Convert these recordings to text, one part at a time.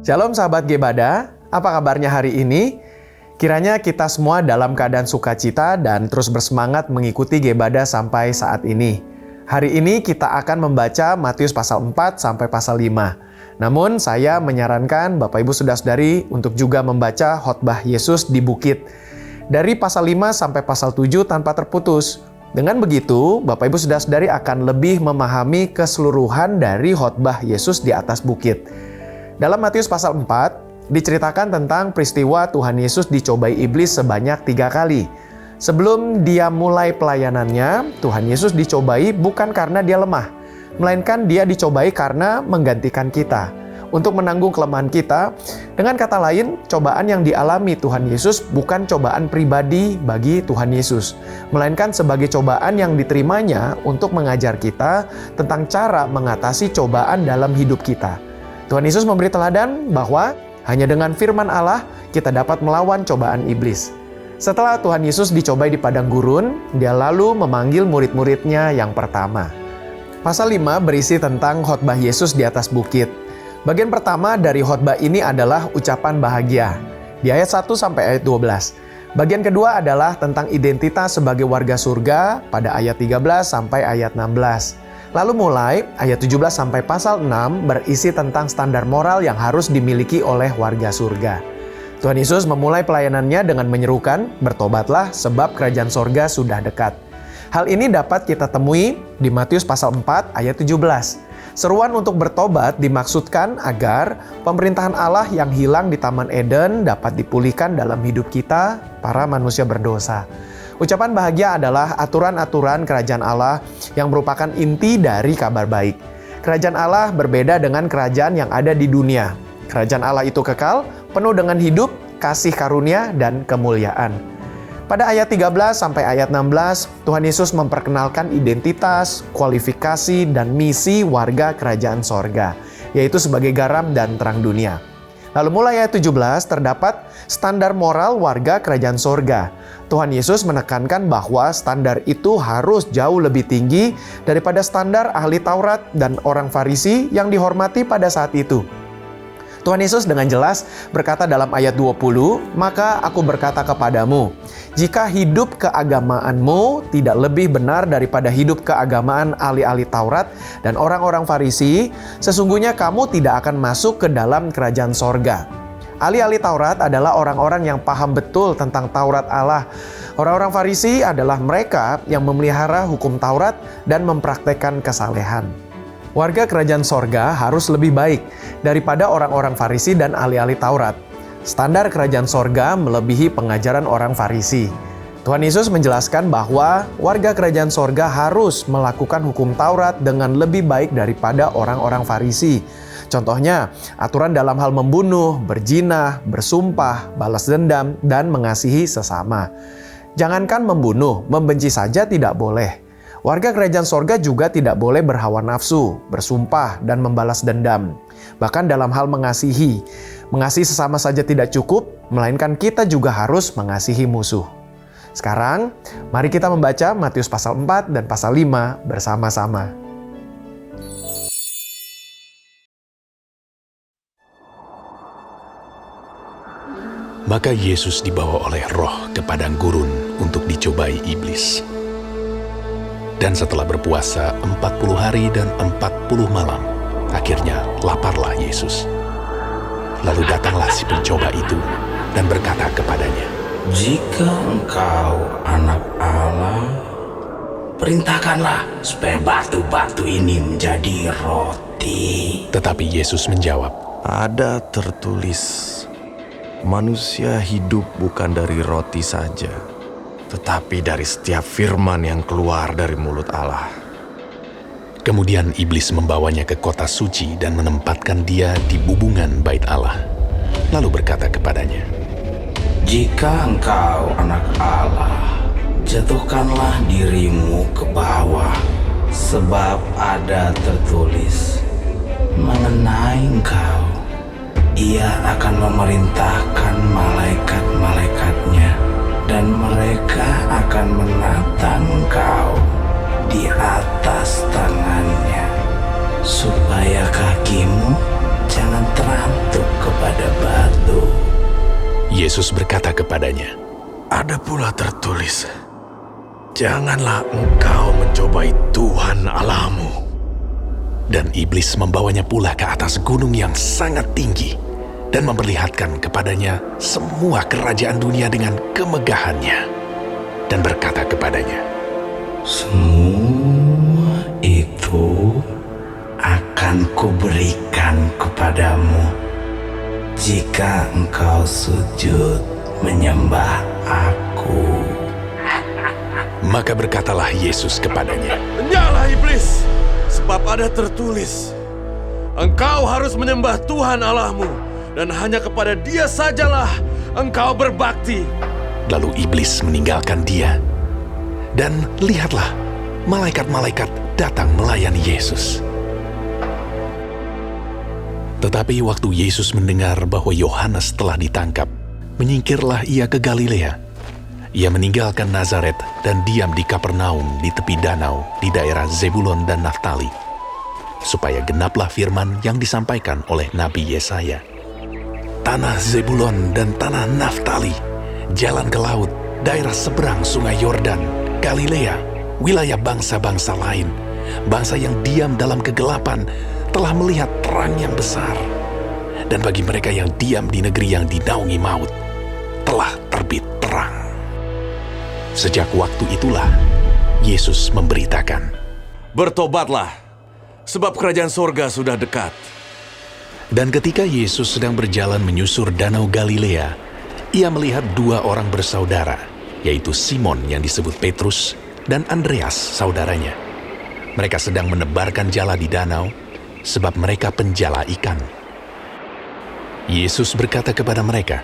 Shalom sahabat Gebada, apa kabarnya hari ini? Kiranya kita semua dalam keadaan sukacita dan terus bersemangat mengikuti Gebada sampai saat ini. Hari ini kita akan membaca Matius pasal 4 sampai pasal 5. Namun saya menyarankan Bapak Ibu Saudara-saudari untuk juga membaca khotbah Yesus di bukit. Dari pasal 5 sampai pasal 7 tanpa terputus. Dengan begitu, Bapak Ibu Saudara-saudari akan lebih memahami keseluruhan dari khotbah Yesus di atas bukit. Dalam Matius pasal 4, diceritakan tentang peristiwa Tuhan Yesus dicobai iblis sebanyak 3 kali. Sebelum dia mulai pelayanannya, Tuhan Yesus dicobai bukan karena dia lemah, melainkan dia dicobai karena menggantikan kita, untuk menanggung kelemahan kita. Dengan kata lain, cobaan yang dialami Tuhan Yesus bukan cobaan pribadi bagi Tuhan Yesus, melainkan sebagai cobaan yang diterimanya untuk mengajar kita tentang cara mengatasi cobaan dalam hidup kita. Tuhan Yesus memberi teladan bahwa hanya dengan firman Allah kita dapat melawan cobaan iblis. Setelah Tuhan Yesus dicobai di padang gurun, dia lalu memanggil murid-muridnya yang pertama. Pasal 5 berisi tentang khotbah Yesus di atas bukit. Bagian pertama dari khotbah ini adalah ucapan bahagia, di ayat 1 sampai ayat 12. Bagian kedua adalah tentang identitas sebagai warga surga pada ayat 13 sampai ayat 16. Lalu mulai ayat 17 sampai pasal 6 berisi tentang standar moral yang harus dimiliki oleh warga surga. Tuhan Yesus memulai pelayanannya dengan menyerukan, "Bertobatlah sebab kerajaan sorga sudah dekat." Hal ini dapat kita temui di Matius pasal 4 ayat 17. Seruan untuk bertobat dimaksudkan agar pemerintahan Allah yang hilang di Taman Eden dapat dipulihkan dalam hidup kita, para manusia berdosa. Ucapan bahagia adalah aturan-aturan kerajaan Allah yang merupakan inti dari kabar baik. Kerajaan Allah berbeda dengan kerajaan yang ada di dunia. Kerajaan Allah itu kekal, penuh dengan hidup, kasih karunia, dan kemuliaan. Pada ayat 13 sampai ayat 16, Tuhan Yesus memperkenalkan identitas, kualifikasi, dan misi warga kerajaan sorga, yaitu sebagai garam dan terang dunia. Lalu mulai ayat 17 terdapat standar moral warga kerajaan sorga. Tuhan Yesus menekankan bahwa standar itu harus jauh lebih tinggi daripada standar ahli Taurat dan orang Farisi yang dihormati pada saat itu. Tuhan Yesus dengan jelas berkata dalam ayat 20, "Maka aku berkata kepadamu, jika hidup keagamaanmu tidak lebih benar daripada hidup keagamaan ahli-ahli Taurat dan orang-orang Farisi, sesungguhnya kamu tidak akan masuk ke dalam kerajaan sorga." Ahli-ahli Taurat adalah orang-orang yang paham betul tentang Taurat Allah. Orang-orang Farisi adalah mereka yang memelihara hukum Taurat dan mempraktekkan kesalehan. Warga kerajaan sorga harus lebih baik daripada orang-orang Farisi dan ahli-ahli Taurat. Standar kerajaan sorga melebihi pengajaran orang Farisi. Tuhan Yesus menjelaskan bahwa warga kerajaan sorga harus melakukan hukum Taurat dengan lebih baik daripada orang-orang Farisi. Contohnya, aturan dalam hal membunuh, berzina, bersumpah, balas dendam, dan mengasihi sesama. Jangankan membunuh, membenci saja tidak boleh. Warga kerajaan sorga juga tidak boleh berhawa nafsu, bersumpah, dan membalas dendam. Bahkan dalam hal mengasihi sesama saja tidak cukup, melainkan kita juga harus mengasihi musuh. Sekarang, mari kita membaca Matius pasal 4 dan pasal 5 bersama-sama. Maka Yesus dibawa oleh Roh ke padang gurun untuk dicobai iblis. Dan setelah berpuasa 40 hari dan 40 malam, akhirnya laparlah Yesus. Lalu datanglah si pencoba itu dan berkata kepadanya, "Jika engkau anak Allah, perintahkanlah supaya batu-batu ini menjadi roti." Tetapi Yesus menjawab, "Ada tertulis, manusia hidup bukan dari roti saja, tetapi dari setiap firman yang keluar dari mulut Allah." Kemudian iblis membawanya ke kota suci dan menempatkan dia di bubungan bait Allah. Lalu berkata kepadanya, "Jika engkau anak Allah, jatuhkanlah dirimu ke bawah, sebab ada tertulis mengenai engkau, Ia akan memerintahkan malaikat-malaikatnya, dan mereka akan menatang engkau di atas tangannya, supaya kakimu jangan terantuk ke Yesus berkata kepadanya, Ada pula tertulis, janganlah engkau mencobai Tuhan Allahmu. dan iblis membawanya pula ke atas gunung yang sangat tinggi dan memperlihatkan kepadanya semua kerajaan dunia dengan kemegahannya, dan berkata kepadanya, Semua itu akan kuberikan kepadamu jika engkau sujud menyembah aku. Maka berkatalah Yesus kepadanya, Nyala iblis, sebab ada tertulis, engkau harus menyembah Tuhan Allahmu, dan hanya kepada Dia sajalah engkau berbakti. Lalu iblis meninggalkan dia. Dan lihatlah, malaikat-malaikat datang melayani Yesus. Tetapi waktu Yesus mendengar bahwa Yohanes telah ditangkap, menyingkirlah ia ke Galilea. Ia meninggalkan Nazaret dan diam di Kapernaum di tepi danau di daerah Zebulon dan Naftali, supaya genaplah firman yang disampaikan oleh Nabi Yesaya. Tanah Zebulon dan tanah Naftali, jalan ke laut, daerah seberang sungai Yordan, Galilea, wilayah bangsa-bangsa lain, bangsa yang diam dalam kegelapan, telah melihat terang yang besar. Dan bagi mereka yang diam di negeri yang dinaungi maut, telah terbit terang. Sejak waktu itulah, Yesus memberitakan, Bertobatlah, sebab kerajaan sorga sudah dekat. dan ketika Yesus sedang berjalan menyusur danau Galilea, ia melihat dua orang bersaudara, yaitu Simon yang disebut Petrus dan Andreas saudaranya. Mereka sedang menebarkan jala di danau, sebab mereka penjala ikan. Yesus berkata kepada mereka,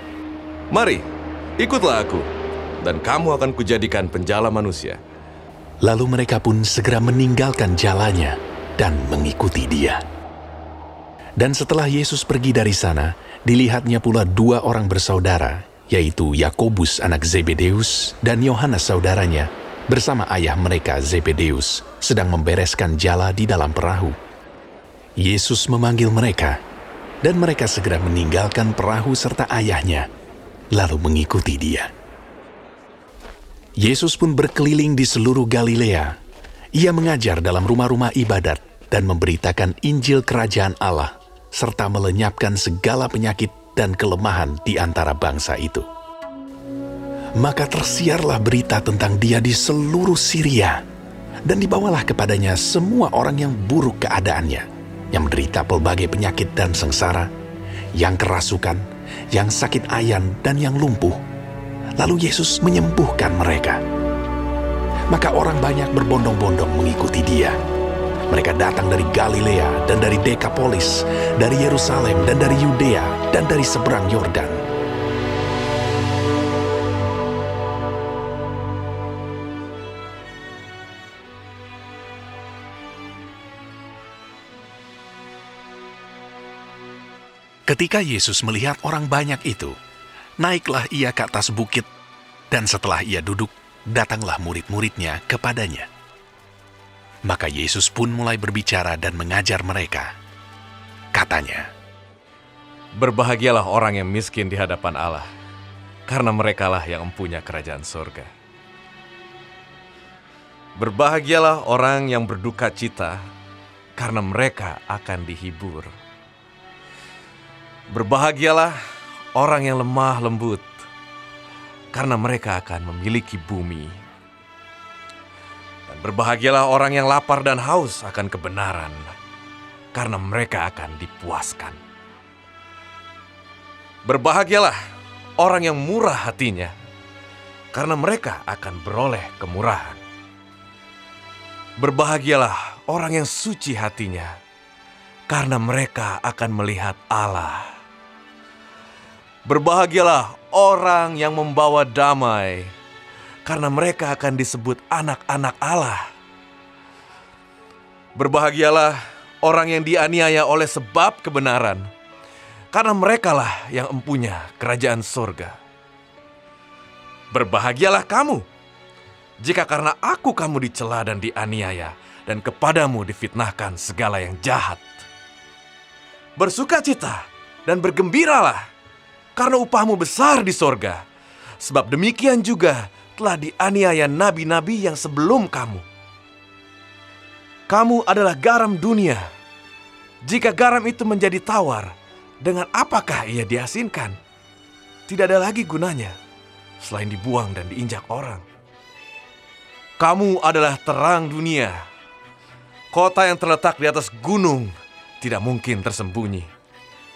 Mari, ikutlah aku, dan kamu akan kujadikan penjala manusia. lalu mereka pun segera meninggalkan jalannya dan mengikuti dia. Dan setelah Yesus pergi dari sana, dilihatnya pula dua orang bersaudara, yaitu Yakobus anak Zebedeus dan Yohanes saudaranya, bersama ayah mereka Zebedeus, sedang membereskan jala di dalam perahu. Yesus memanggil mereka, dan mereka segera meninggalkan perahu serta ayahnya, lalu mengikuti dia. Yesus pun berkeliling di seluruh Galilea. Ia mengajar dalam rumah-rumah ibadat dan memberitakan Injil Kerajaan Allah, serta melenyapkan segala penyakit dan kelemahan di antara bangsa itu. Maka tersiarlah berita tentang dia di seluruh Syria, dan dibawalah kepadanya semua orang yang buruk keadaannya, yang menderita pelbagai penyakit dan sengsara, yang kerasukan, yang sakit ayan, dan yang lumpuh. Lalu Yesus menyembuhkan mereka. Maka orang banyak berbondong-bondong mengikuti dia. Mereka datang dari Galilea dan dari Dekapolis, dari Yerusalem dan dari Yudea dan dari seberang Yordan. Ketika Yesus melihat orang banyak itu, naiklah ia ke atas bukit, dan setelah ia duduk, datanglah murid-muridnya kepadanya. Maka Yesus pun mulai berbicara dan mengajar mereka. Katanya, Berbahagialah orang yang miskin di hadapan Allah, karena merekalah yang mempunyai kerajaan sorga. Berbahagialah orang yang berduka cita, karena mereka akan dihibur. Berbahagialah orang yang lemah lembut, karena mereka akan memiliki bumi. Dan berbahagialah orang yang lapar dan haus akan kebenaran, karena mereka akan dipuaskan. Berbahagialah orang yang murah hatinya, karena mereka akan beroleh kemurahan. Berbahagialah orang yang suci hatinya, karena mereka akan melihat Allah. Berbahagialah orang yang membawa damai, karena mereka akan disebut anak-anak Allah. Berbahagialah orang yang dianiaya oleh sebab kebenaran, karena merekalah yang empunya kerajaan sorga. Berbahagialah kamu, jika karena aku kamu dicela dan dianiaya, dan kepadamu difitnahkan segala yang jahat. Bersukacita dan bergembiralah, karena upahmu besar di sorga. Sebab demikian juga telah dianiaya nabi-nabi yang sebelum kamu. Kamu adalah garam dunia. Jika garam itu menjadi tawar, dengan apakah ia diasinkan? Tidak ada lagi gunanya, selain dibuang dan diinjak orang. Kamu adalah terang dunia. Kota yang terletak di atas gunung tidak mungkin tersembunyi.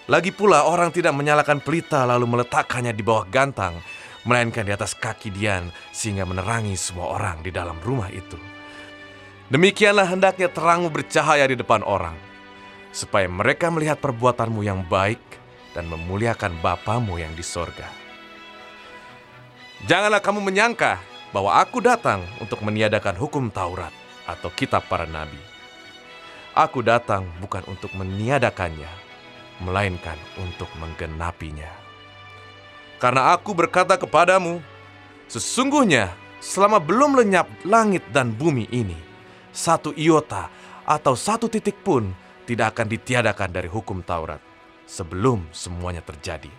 Lagi pula orang tidak menyalakan pelita lalu meletakkannya di bawah gantang, melainkan di atas kaki Dian sehingga menerangi semua orang di dalam rumah itu. Demikianlah hendaknya terangmu bercahaya di depan orang, supaya mereka melihat perbuatanmu yang baik dan memuliakan Bapamu yang di sorga. Janganlah kamu menyangka bahwa aku datang untuk meniadakan hukum Taurat atau kitab para nabi. Aku datang bukan untuk meniadakannya, melainkan untuk menggenapinya. Karena aku berkata kepadamu, sesungguhnya selama belum lenyap langit dan bumi ini, satu iota atau satu titik pun tidak akan ditiadakan dari hukum Taurat sebelum semuanya terjadi.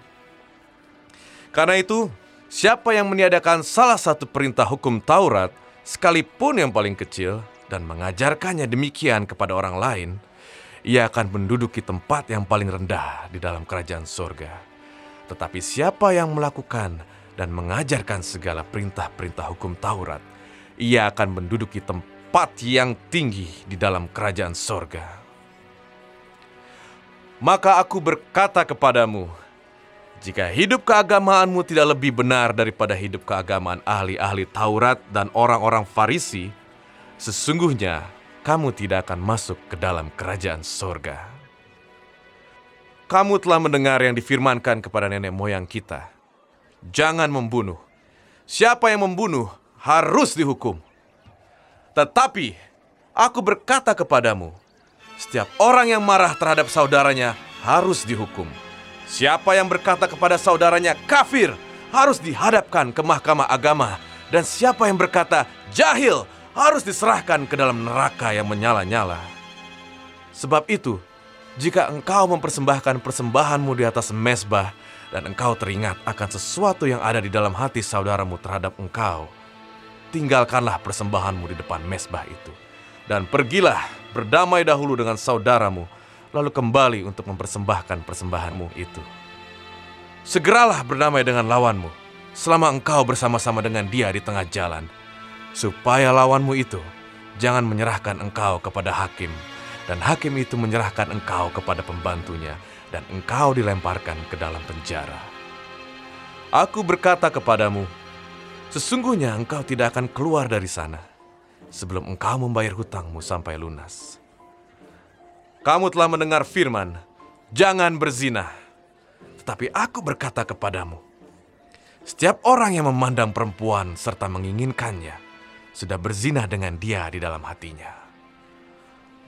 Karena itu, siapa yang meniadakan salah satu perintah hukum Taurat, sekalipun yang paling kecil, dan mengajarkannya demikian kepada orang lain, ia akan menduduki tempat yang paling rendah di dalam kerajaan sorga. Tetapi siapa yang melakukan dan mengajarkan segala perintah-perintah hukum Taurat, ia akan menduduki tempat yang tinggi di dalam kerajaan sorga. Maka aku berkata kepadamu, jika hidup keagamaanmu tidak lebih benar daripada hidup keagamaan ahli-ahli Taurat dan orang-orang Farisi, sesungguhnya kamu tidak akan masuk ke dalam kerajaan sorga. Kamu telah mendengar yang difirmankan kepada nenek moyang kita. Jangan membunuh. Siapa yang membunuh harus dihukum. Tetapi aku berkata kepadamu, setiap orang yang marah terhadap saudaranya harus dihukum. Siapa yang berkata kepada saudaranya kafir harus dihadapkan ke mahkamah agama. Dan siapa yang berkata jahil harus diserahkan ke dalam neraka yang menyala-nyala. Sebab itu, jika engkau mempersembahkan persembahanmu di atas mezbah dan engkau teringat akan sesuatu yang ada di dalam hati saudaramu terhadap engkau, tinggalkanlah persembahanmu di depan mezbah itu dan pergilah berdamai dahulu dengan saudaramu, lalu kembali untuk mempersembahkan persembahanmu itu. Segeralah berdamai dengan lawanmu selama engkau bersama-sama dengan dia di tengah jalan, supaya lawanmu itu jangan menyerahkan engkau kepada hakim, dan hakim itu menyerahkan engkau kepada pembantunya, dan engkau dilemparkan ke dalam penjara. Aku berkata kepadamu, sesungguhnya engkau tidak akan keluar dari sana sebelum engkau membayar hutangmu sampai lunas. Kamu telah mendengar firman, jangan berzina. Tetapi aku berkata kepadamu, setiap orang yang memandang perempuan serta menginginkannya sudah berzina dengan dia di dalam hatinya.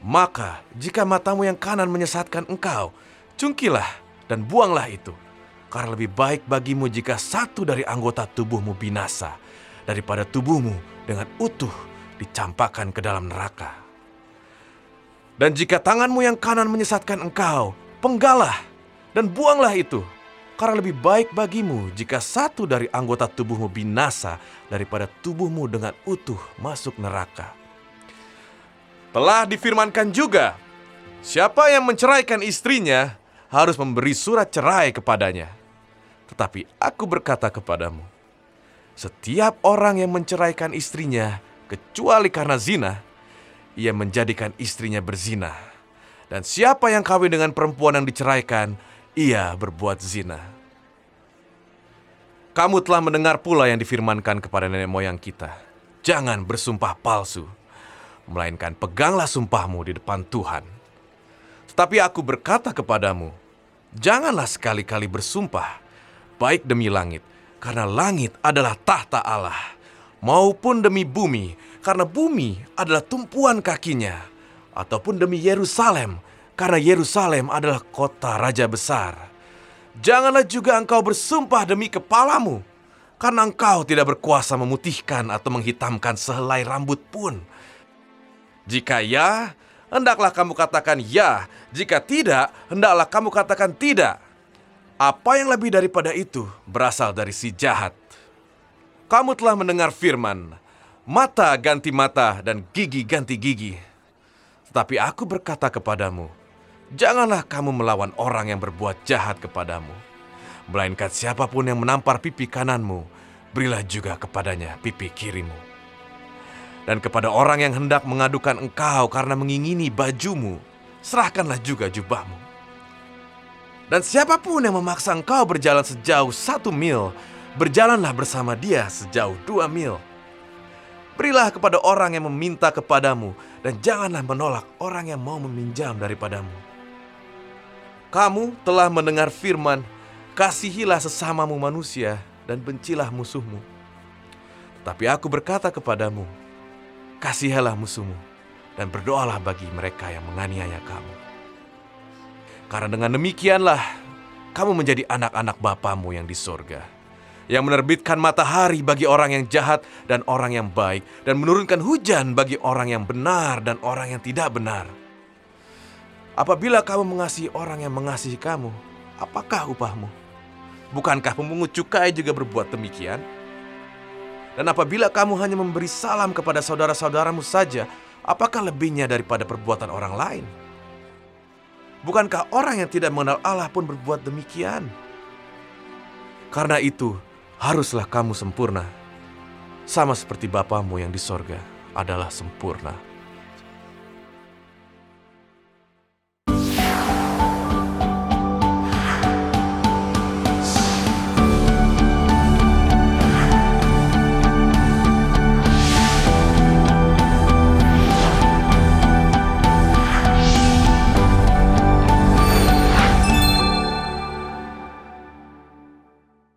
Maka jika matamu yang kanan menyesatkan engkau, cungkilah dan buanglah itu. Karena lebih baik bagimu jika satu dari anggota tubuhmu binasa, daripada tubuhmu dengan utuh dicampakkan ke dalam neraka. Dan jika tanganmu yang kanan menyesatkan engkau, penggalah dan buanglah itu. Karena lebih baik bagimu jika satu dari anggota tubuhmu binasa daripada tubuhmu dengan utuh masuk neraka. Telah difirmankan juga, siapa yang menceraikan istrinya harus memberi surat cerai kepadanya. Tetapi aku berkata kepadamu, setiap orang yang menceraikan istrinya kecuali karena zina, ia menjadikan istrinya berzina. Dan siapa yang kawin dengan perempuan yang diceraikan, ia berbuat zina. Kamu telah mendengar pula yang difirmankan kepada nenek moyang kita, jangan bersumpah palsu, melainkan peganglah sumpahmu di depan Tuhan. Tetapi aku berkata kepadamu, janganlah sekali-kali bersumpah, baik demi langit, karena langit adalah tahta Allah, maupun demi bumi, karena bumi adalah tumpuan kakinya, ataupun demi Yerusalem, karena Yerusalem adalah kota raja besar. Janganlah juga engkau bersumpah demi kepalamu, karena engkau tidak berkuasa memutihkan atau menghitamkan sehelai rambut pun. Jika ya, hendaklah kamu katakan ya. Jika tidak, hendaklah kamu katakan tidak. Apa yang lebih daripada itu berasal dari si jahat. Kamu telah mendengar firman, mata ganti mata dan gigi ganti gigi. Tetapi aku berkata kepadamu, janganlah kamu melawan orang yang berbuat jahat kepadamu. Melainkan siapapun yang menampar pipi kananmu, berilah juga kepadanya pipi kirimu. Dan kepada orang yang hendak mengadukan engkau karena mengingini bajumu, serahkanlah juga jubahmu. Dan siapapun yang memaksa engkau berjalan sejauh 1 mil, berjalanlah bersama dia sejauh 2 mil. Berilah kepada orang yang meminta kepadamu, dan janganlah menolak orang yang mau meminjam daripadamu. Kamu telah mendengar firman, kasihilah sesamamu manusia, dan bencilah musuhmu. Tapi aku berkata kepadamu, kasihilah musuhmu, dan berdoalah bagi mereka yang menganiaya kamu. Karena dengan demikianlah, kamu menjadi anak-anak Bapamu yang di sorga, yang menerbitkan matahari bagi orang yang jahat dan orang yang baik, dan menurunkan hujan bagi orang yang benar dan orang yang tidak benar. Apabila kamu mengasihi orang yang mengasihi kamu, apakah upahmu? Bukankah pemungut cukai juga berbuat demikian? Dan apabila kamu hanya memberi salam kepada saudara-saudaramu saja, apakah lebihnya daripada perbuatan orang lain? Bukankah orang yang tidak mengenal Allah pun berbuat demikian? Karena itu, haruslah kamu sempurna, sama seperti Bapamu yang di sorga adalah sempurna.